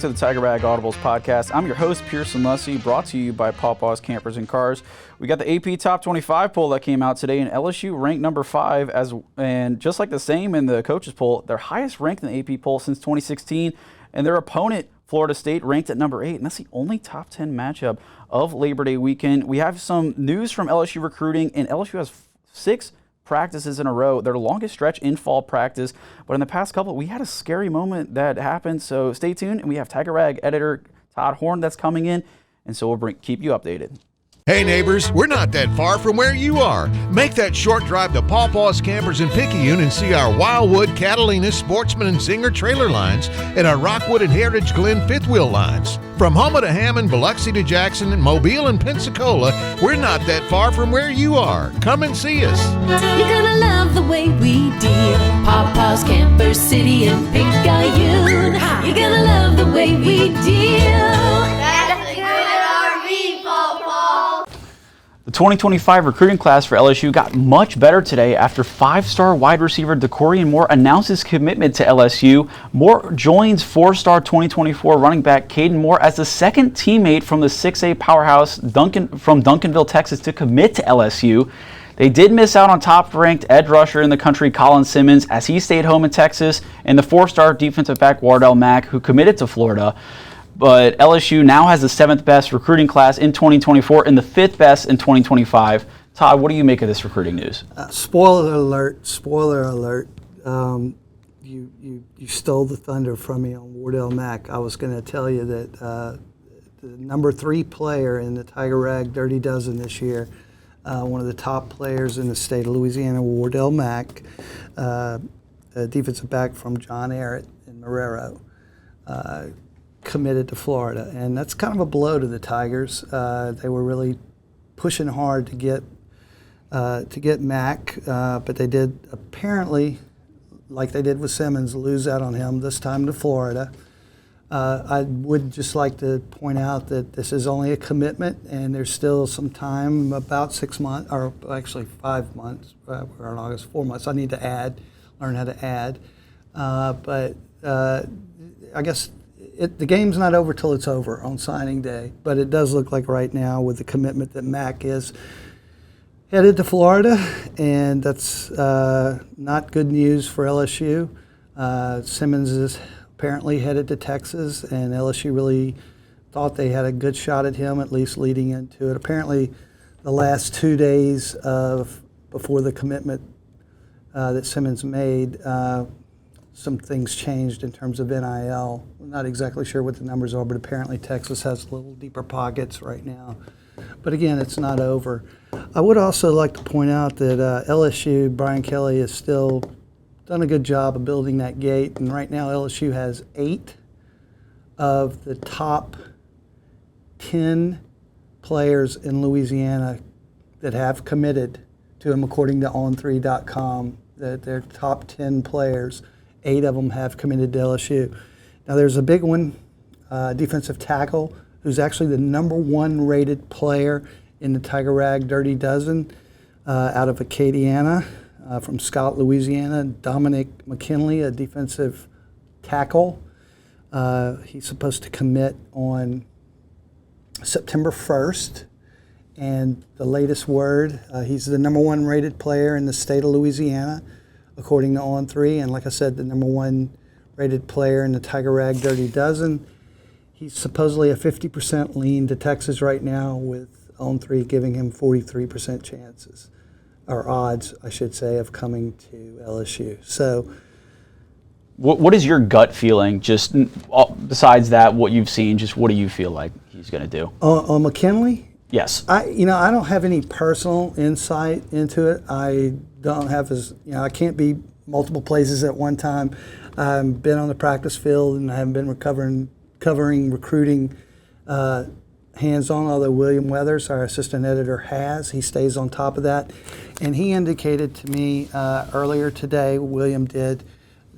to the Tiger Bag Audibles podcast. I'm your host, Pearson Lussey, brought to you by Pawpaw's Campers and Cars. We got the AP Top 25 poll that came out today, and LSU ranked number 5, and just like the same in the coaches poll, their highest ranked in the AP poll since 2016, and their opponent, Florida State, ranked at number 8, and that's the only top 10 matchup of Labor Day weekend. We have some news from LSU Recruiting, and LSU has 6 practices in a row, their longest stretch in fall practice. But in the past couple, we had a scary moment that happened. So stay tuned, and we have Tiger Rag editor Todd Horn that's coming in, and so we'll keep you updated. Hey neighbors, we're not that far from where you are. Make that short drive to Pawpaw's Campers in Picayune and see our Wildwood, Catalina, Sportsman, and Zinger trailer lines and our Rockwood and Heritage Glen fifth wheel lines. From Houma to Hammond, Biloxi to Jackson, and Mobile and Pensacola, we're not that far from where you are. Come and see us. You're gonna love the way we deal. Pawpaw's Camper City and Picayune. You're gonna love the way we deal. The 2025 recruiting class for LSU got much better today after 5-star wide receiver DeCorian Moore announced his commitment to LSU. Moore joins 4-star 2024 running back Caden Moore as the second teammate from the 6A powerhouse from Duncanville, Texas, to commit to LSU. They did miss out on top-ranked edge rusher in the country, Colin Simmons, as he stayed home in Texas, and the 4-star defensive back Wardell Mack, who committed to Florida. But LSU now has the 7th best recruiting class in 2024 and the 5th best in 2025. Todd, what do you make of this recruiting news? Spoiler alert. You stole the thunder from me on Wardell Mack. I was going to tell you that the number 3 player in the Tiger Rag Dirty Dozen this year, one of the top players in the state of Louisiana, Wardell Mack, a defensive back from John Ehret in Marrero, committed to Florida, and that's kind of a blow to the Tigers. They were really pushing hard to get Mack, but they did apparently, like they did with Simmons, lose out on him this time to Florida. I would just like to point out that this is only a commitment, and there's still some time, about 6 months, or actually 5 months. We're in August, 4 months. I need to learn how to add, but I guess. The game's not over till it's over on signing day, but it does look like right now with the commitment that Mack is headed to Florida, and that's not good news for LSU. Simmons is apparently headed to Texas, and LSU really thought they had a good shot at him, at least leading into it. Apparently, the last 2 days before the commitment that Simmons made, some things changed in terms of NIL. I'm not exactly sure what the numbers are, but apparently Texas has a little deeper pockets right now. But again, it's not over. I would also like to point out that LSU, Brian Kelly, has still done a good job of building that gate. And right now LSU has 8 of the top 10 players in Louisiana that have committed to him, according to on3.com, that they're top 10 players. 8 of them have committed to LSU. Now there's a big one, defensive tackle, who's actually the number 1 rated player in the Tiger Rag Dirty Dozen out of Acadiana from Scott, Louisiana, Dominic McKinley, a defensive tackle. He's supposed to commit on September 1st. And the latest word, he's the number 1 rated player in the state of Louisiana, according to On3, and like I said, the number 1 rated player in the Tiger Rag Dirty Dozen. He's supposedly a 50% lean to Texas right now, with On3 giving him 43% chances, or odds, I should say, of coming to LSU. So, what is your gut feeling, just besides that, what you've seen, just what do you feel like he's going to do? On McKinley? Yes. I don't have any personal insight into it. I don't have I can't be multiple places at one time. I've been on the practice field and I haven't been covering recruiting hands-on, although William Weathers, our assistant editor, has. He stays on top of that. And he indicated to me earlier today, William did,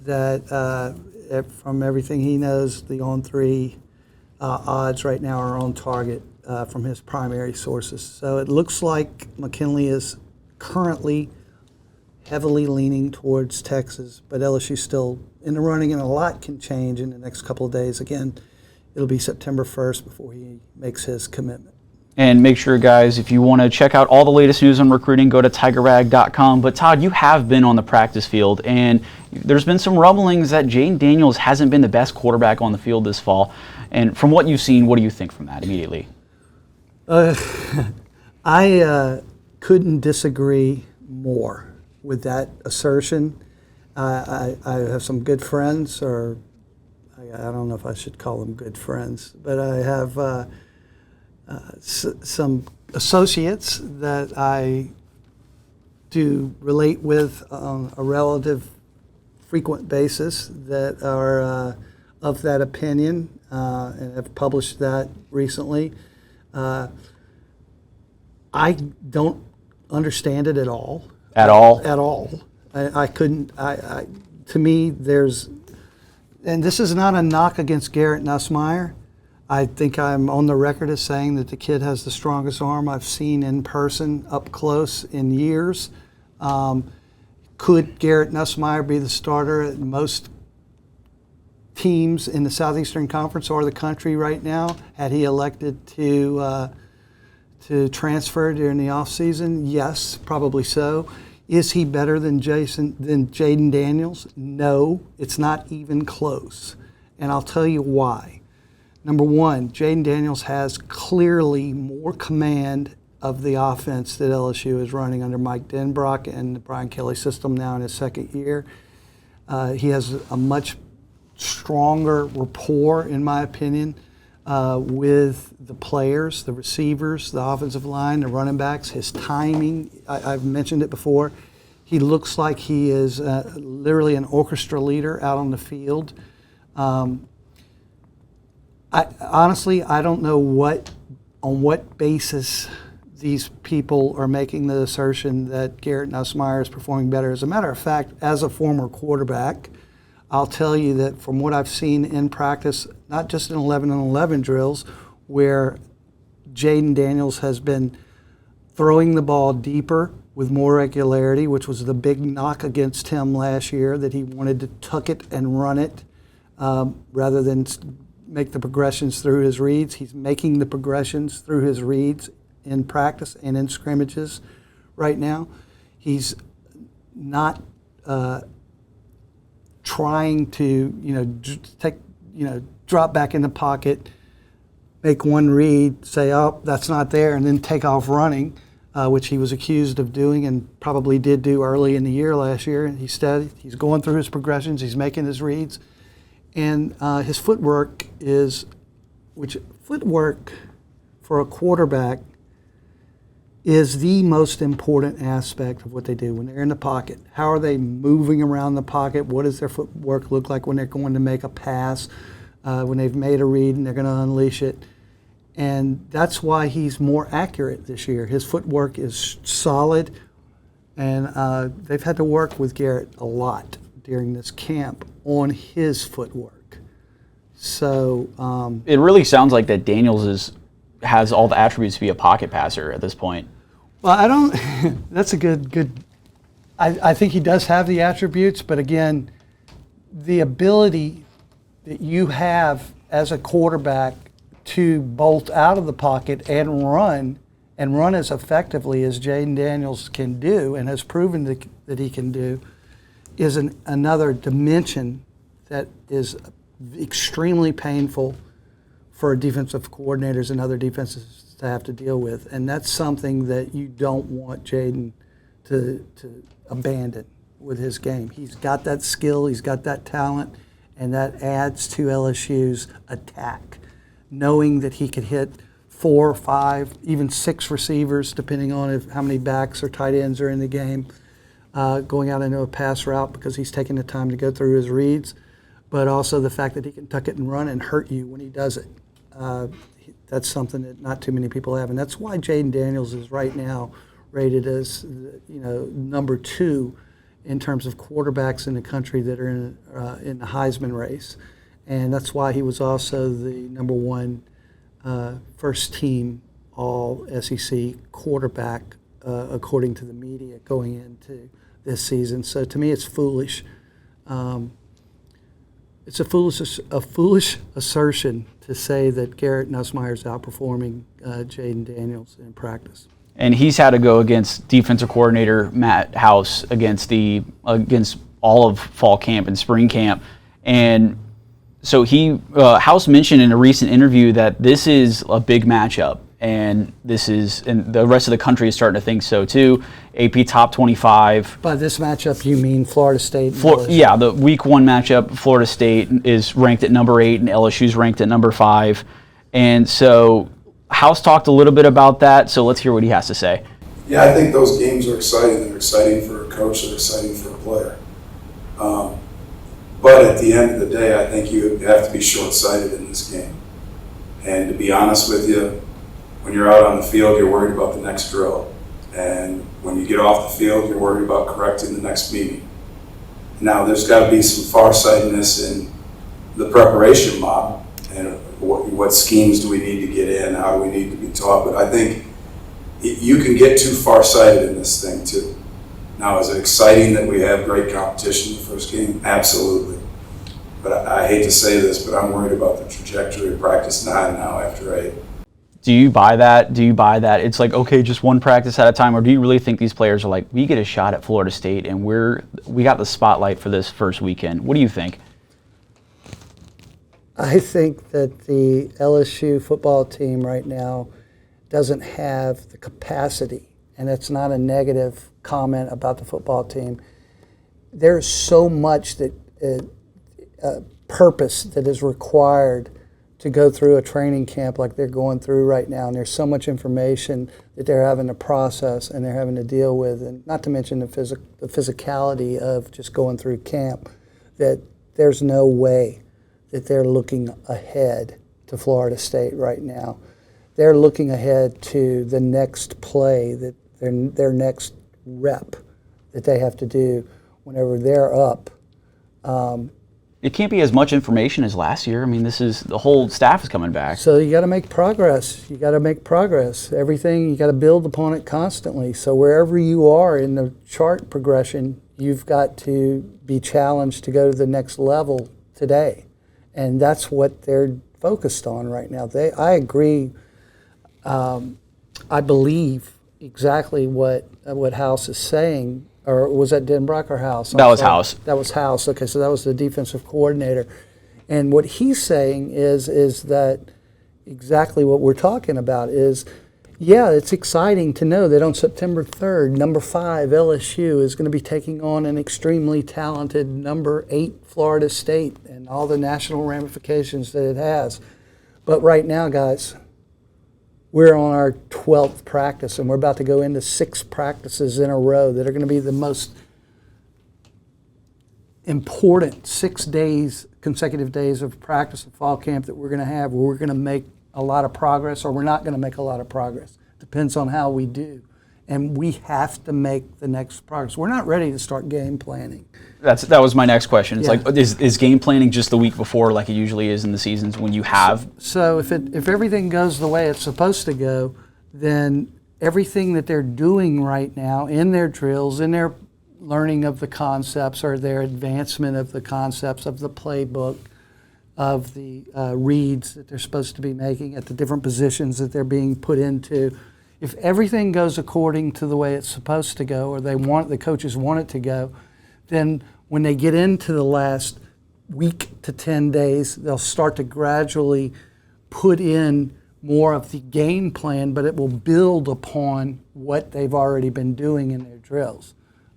that from everything he knows, the On3 odds right now are on target from his primary sources. So it looks like McKinley is currently heavily leaning towards Texas, but LSU's still in the running, and a lot can change in the next couple of days. Again, it'll be September 1st before he makes his commitment. And make sure, guys, if you want to check out all the latest news on recruiting, go to tigerrag.com. But Todd, you have been on the practice field, and there's been some rumblings that Jaden Daniels hasn't been the best quarterback on the field this fall. And from what you've seen, what do you think from that immediately? I couldn't disagree more with that assertion. I have some good friends, or I don't know if I should call them good friends, but I have some associates that I do relate with on a relative frequent basis that are of that opinion and have published that recently. I don't understand it at all. At all? At all. I couldn't. To me, there's, and this is not a knock against Garrett Nussmeier. I think I'm on the record as saying that the kid has the strongest arm I've seen in person up close in years. Could Garrett Nussmeier be the starter at most teams in the Southeastern Conference or the country right now had he elected to transfer during the offseason? Yes, probably so. Is he better than Jaden Daniels? No, it's not even close. And I'll tell you why. Number one, Jaden Daniels has clearly more command of the offense that LSU is running under Mike Denbrock and the Brian Kelly system now in his second year. He has a much stronger rapport, in my opinion, with the players, the receivers, the offensive line, the running backs. His timing, I've mentioned it before. He looks like he is literally an orchestra leader out on the field. Honestly, I don't know on what basis these people are making the assertion that Garrett Nussmeier is performing better. As a matter of fact, as a former quarterback, I'll tell you that from what I've seen in practice, not just in 11-on-11 drills, where Jaden Daniels has been throwing the ball deeper with more regularity, which was the big knock against him last year, that he wanted to tuck it and run it rather than make the progressions through his reads. He's making the progressions through his reads in practice and in scrimmages right now. He's not trying to, drop back in the pocket, make one read, say, oh, that's not there, and then take off running, which he was accused of doing and probably did do early in the year last year. And he's going through his progressions, he's making his reads. And his footwork footwork for a quarterback is the most important aspect of what they do when they're in the pocket. How are they moving around the pocket? What does their footwork look like when they're going to make a pass, when they've made a read and they're going to unleash it? And that's why he's more accurate this year. His footwork is solid, and they've had to work with Garrett a lot during this camp on his footwork. So it really sounds like that Daniels has all the attributes to be a pocket passer at this point. Well, I don't. That's a good. I think he does have the attributes, but again, the ability that you have as a quarterback to bolt out of the pocket and run as effectively as Jaden Daniels can do and has proven that he can do, is another dimension that is extremely painful for defensive coordinators and other defenses to have to deal with. And that's something that you don't want Jaden to abandon with his game. He's got that skill, he's got that talent, and that adds to LSU's attack. Knowing that he could hit 4, 5, even 6 receivers, depending on how many backs or tight ends are in the game, going out into a pass route because he's taking the time to go through his reads, but also the fact that he can tuck it and run and hurt you when he does it. That's something that not too many people have, and that's why Jaden Daniels is right now rated as number 2 in terms of quarterbacks in the country that are in the Heisman race, and that's why he was also the number 1 first team All SEC quarterback according to the media going into this season. So to me, it's foolish It's a foolish assertion to say that Garrett Nussmeier is outperforming Jaden Daniels in practice. And he's had to go against defensive coordinator Matt House against all of fall camp and spring camp. And so House mentioned in a recent interview that this is a big matchup. And the rest of the country is starting to think so too. AP top 25. By this matchup, you mean Florida State? Yeah, the week 1 matchup, Florida State is ranked at number 8 and LSU's ranked at number 5. And so House talked a little bit about that, so let's hear what he has to say. Yeah, I think those games are exciting. They're exciting for a coach, they're exciting for a player. But at the end of the day, I think you have to be short-sighted in this game. And to be honest with you, when you're out on the field, you're worried about the next drill. And when you get off the field, you're worried about correcting the next meeting. Now, there's got to be some farsightedness in the preparation model and what schemes do we need to get in, how do we need to be taught. But I think you can get too farsighted in this thing, too. Now, is it exciting that we have great competition in the first game? Absolutely. But I hate to say this, but I'm worried about the trajectory of practice 9 now after 8. Do you buy that? It's like, okay, just one practice at a time, or do you really think these players are like, we get a shot at Florida State and we got the spotlight for this first weekend? What do you think? I think that the LSU football team right now doesn't have the capacity, and it's not a negative comment about the football team. There's so much that purpose that is required to go through a training camp like they're going through right now, and there's so much information that they're having to process and they're having to deal with, and not to mention the physicality of just going through camp, that there's no way that they're looking ahead to Florida State right now. They're looking ahead to the next play, that their next rep that they have to do whenever they're up. It can't be as much information as last year. I mean, the whole staff is coming back. So you got to make progress. Everything, you got to build upon it constantly. So wherever you are in the chart progression, you've got to be challenged to go to the next level today. And that's what they're focused on right now. I agree. I believe exactly what House is saying. Or was that Denbrock or House? That was House. That was House. Okay, so that was the defensive coordinator. And what he's saying is that exactly what we're talking about is, yeah, it's exciting to know that on September 3rd, number 5 LSU is going to be taking on an extremely talented number 8 Florida State and all the national ramifications that it has. But right now, guys, we're on our 12th practice, and we're about to go into 6 practices in a row that are going to be the most important 6 days, consecutive days of practice and fall camp that we're going to have, where we're going to make a lot of progress or we're not going to make a lot of progress. Depends on how we do. And we have to make the next progress. We're not ready to start game planning. That was my next question. It's Yeah. like, is game planning just the week before like it usually is in the seasons when you have? So if everything goes the way it's supposed to go, then everything that they're doing right now in their drills, in their learning of the concepts or their advancement of the concepts of the playbook, of the reads that they're supposed to be making at the different positions that they're being put into, if everything goes according to the way it's supposed to go, or the coaches want it to go, then when they get into the last week to 10 days, they'll start to gradually put in more of the game plan, but it will build upon what they've already been doing in their drills,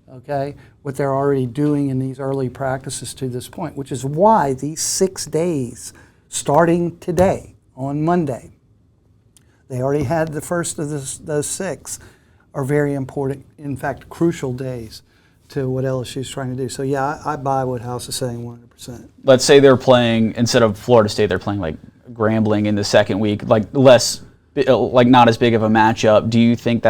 okay? What they're already doing in these early practices to this point, which is why these 6 days, starting today on Monday, they already had the first of those 6, are very important, in fact, crucial days to what LSU is trying to do. So, yeah, I buy what House is saying 100%. Let's say they're playing, instead of Florida State, they're playing like Grambling in the second week, like not as big of a matchup. Do you think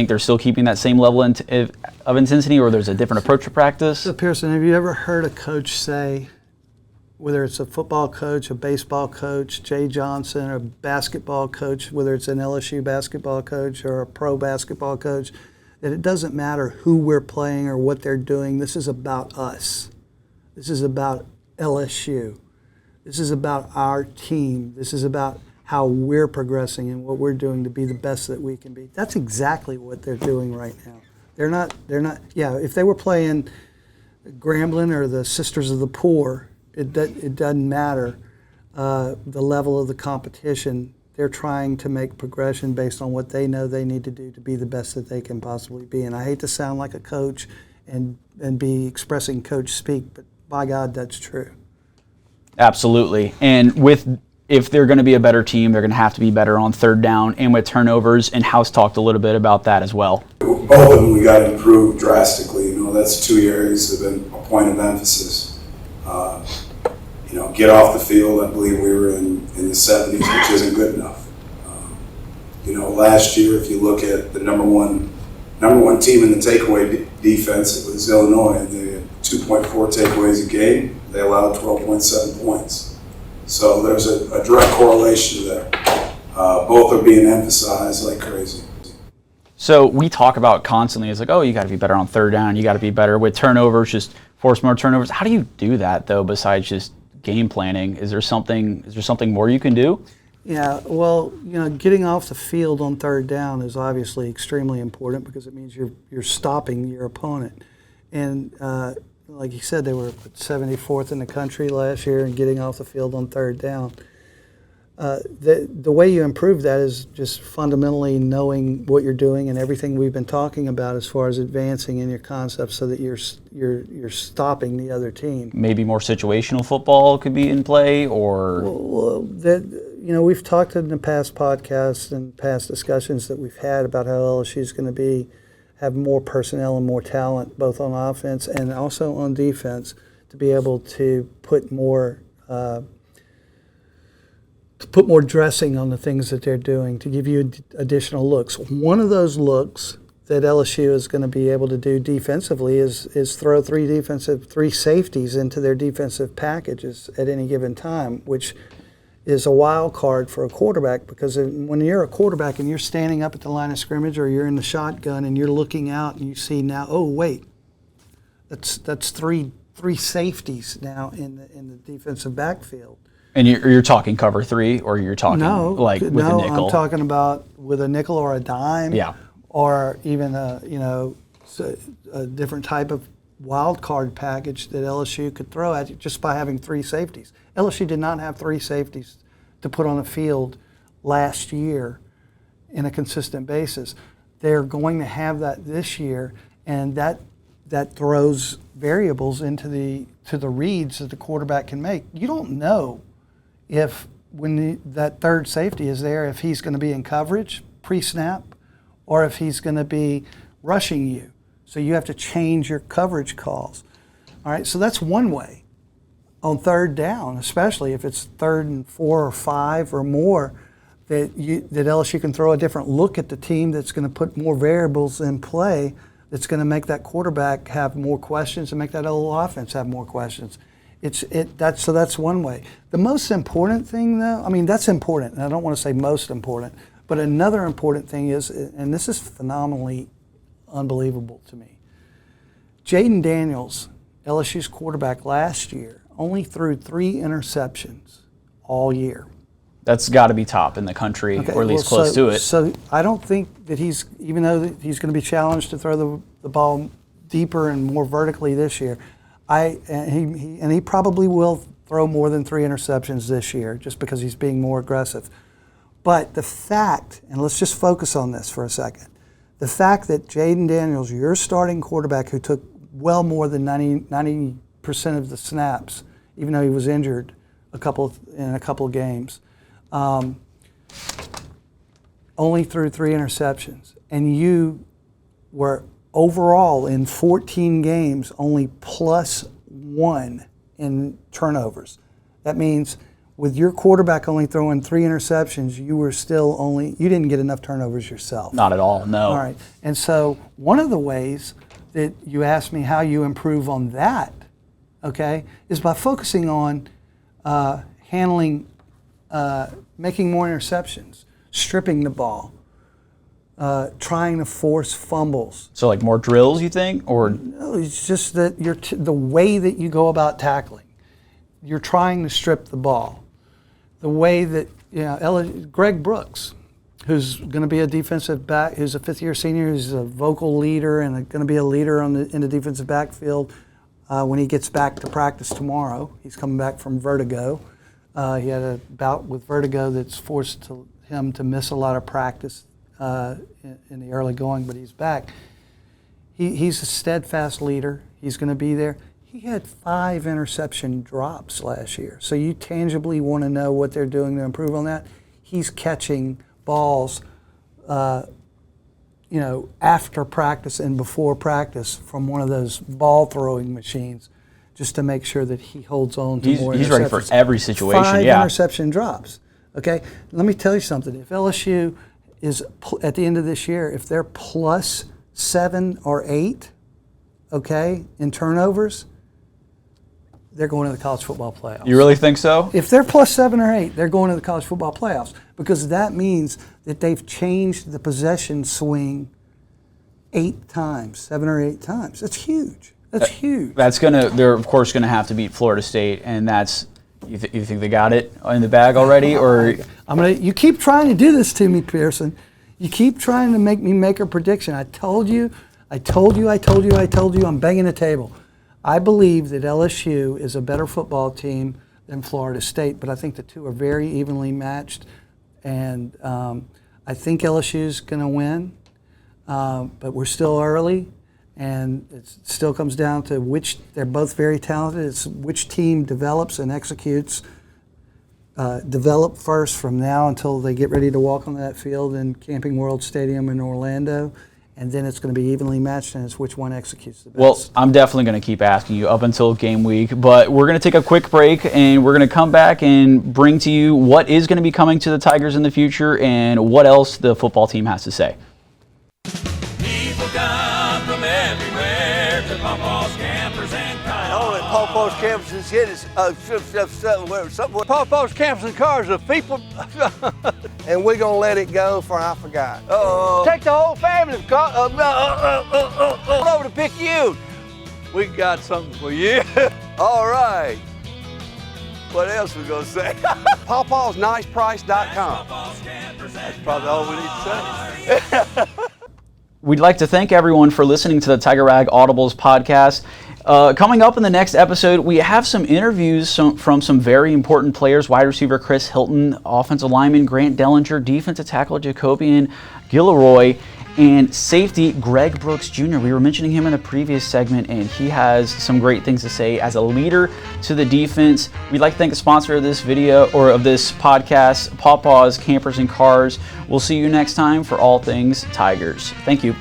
they're still keeping that same level of intensity, or there's a different approach to practice? So, Pearson, have you ever heard a coach say, whether it's a football coach, a baseball coach, Jay Johnson, or a basketball coach, whether it's an LSU basketball coach or a pro basketball coach, that it doesn't matter who we're playing or what they're doing, this is about us. This is about LSU. This is about our team. This is about how we're progressing and what we're doing to be the best that we can be. That's exactly what they're doing right now. They're not, yeah, if they were playing Grambling or the Sisters of the Poor, it doesn't matter the level of the competition. They're trying to make progression based on what they know they need to do to be the best that they can possibly be. And I hate to sound like a coach and be expressing coach speak, but by God, that's true. Absolutely. And if they're going to be a better team, they're going to have to be better on third down and with turnovers. And House talked a little bit about that as well. Both of them we got to improve drastically. That's 2 areas that have been a point of emphasis. Get off the field. I believe we were in the 70s, which isn't good enough. Last year, if you look at the number one team in the takeaway defense, it was Illinois. They had 2.4 takeaways a game. They allowed 12.7 points. So there's a direct correlation there. Both are being emphasized like crazy. So we talk about constantly, it's like, oh, you got to be better on third down. You got to be better with turnovers, just force more turnovers. How do you do that, though, besides just game planning? Is there something more you can do? Yeah, well, getting off the field on third down is obviously extremely important because it means you're stopping your opponent. And like you said, they were 74th in the country last year in getting off the field on third down. The way you improve that is just fundamentally knowing what you're doing and everything we've been talking about as far as advancing in your concepts so that you're stopping the other team. Maybe more situational football could be in play, or we've talked in the past podcasts and past discussions that we've had about how LSU is going to have more personnel and more talent both on offense and also on defense to be able to put more dressing on the things that they're doing, to give you additional looks. One of those looks that LSU is going to be able to do defensively is throw three safeties into their defensive packages at any given time, which is a wild card for a quarterback, because when you're a quarterback and you're standing up at the line of scrimmage or you're in the shotgun and you're looking out and you see now, oh wait, that's three safeties now in the defensive backfield. And you're talking cover three, or you're talking with a nickel? No, I'm talking about with a nickel or a dime, or even a different type of wild card package that LSU could throw at you just by having three safeties. LSU did not have three safeties to put on the field last year in a consistent basis. They're going to have that this year, and that throws variables into the reads that the quarterback can make. You don't know if that third safety is there, if he's going to be in coverage pre-snap or if he's going to be rushing you. So you have to change your coverage calls. All right, so that's one way on third down, especially if it's 3rd and 4 or 5 or more, that LSU can throw a different look at the team that's going to put more variables in play, that's going to make that quarterback have more questions and make that whole offense have more questions. So that's one way. The most important thing, though, that's important, and I don't want to say most important, but another important thing is, and this is phenomenally unbelievable to me, Jaden Daniels, LSU's quarterback last year, only threw 3 interceptions all year. That's got to be top in the country, or at least close to it. So I don't think that even though he's going to be challenged to throw the ball deeper and more vertically this year, he probably will throw more than 3 interceptions this year just because he's being more aggressive. But the fact, and let's just focus on this for a second, the fact that Jaden Daniels, your starting quarterback who took well more than 90% of the snaps, even though he was injured in a couple of games, only threw 3 interceptions, and you were overall in 14 games only +1 in turnovers. That means with your quarterback only throwing 3 interceptions, you didn't get enough turnovers yourself. Not at all, no. All right, and so one of the ways that you asked me how you improve on that, okay, is by focusing on handling, making more interceptions, stripping the ball, trying to force fumbles. So like more drills, you think, or No, it's just that the way that you go about tackling. You're trying to strip the ball. The way that, Greg Brooks, who's going to be a defensive back, who's a fifth-year senior, who's a vocal leader and going to be a leader in the defensive backfield when he gets back to practice tomorrow. He's coming back from vertigo. He had a bout with vertigo that's forced him to miss a lot of practice in the early going, but he's back. He's a steadfast leader. He's going to be there. He had 5 interception drops last year. So you tangibly want to know what they're doing to improve on that. He's catching balls, after practice and before practice from one of those ball throwing machines, just to make sure that he holds on to more interceptions. He's ready for every situation. 5 yeah. interception drops. Okay, let me tell you something. If LSU is at the end of this year, if they're plus 7 or 8, okay, in turnovers, they're going to the college football playoffs. You really think so? If they're plus 7 or 8, they're going to the college football playoffs, because that means that they've changed the possession swing 8 times, 7 or 8 times. That's huge. That's huge. They're of course gonna have to beat Florida State, and that's. You think they got it in the bag already, or? You keep trying to do this to me, Pearson. You keep trying to make me make a prediction. I told you. I'm banging the table. I believe that LSU is a better football team than Florida State, but I think the two are very evenly matched, and I think LSU's going to win, but we're still early, and it still comes down to they're both very talented. It's which team develops and executes. Develop first from now until they get ready to walk on that field in Camping World Stadium in Orlando. And then it's going to be evenly matched, and it's which one executes the best. Well, I'm definitely going to keep asking you up until game week, but we're going to take a quick break, and we're going to come back and bring to you what is going to be coming to the Tigers in the future and what else the football team has to say. People come from everywhere to Pawpaw's Campers and Cars. All at Pawpaw's Campers and Cities, Pawpaw's Campers and Cars, the people. And we're going to let it go for I forgot. Take the whole family over to Picayune. We got something for you. All right. What else we going to say? PawpawsNicePrice.com. That's probably all we need to say. We'd like to thank everyone for listening to the Tiger Rag Audibles podcast. Coming up in the next episode, we have some interviews from some very important players: wide receiver Chris Hilton, offensive lineman Grant Dellinger, defensive tackle Jacobian Gilroy, and safety Greg Brooks Jr. We were mentioning him in the previous segment, and he has some great things to say as a leader to the defense. We'd like to thank the sponsor of this video, or of this podcast, Pawpaw's Campers and Cars. We'll see you next time for all things Tigers. Thank you.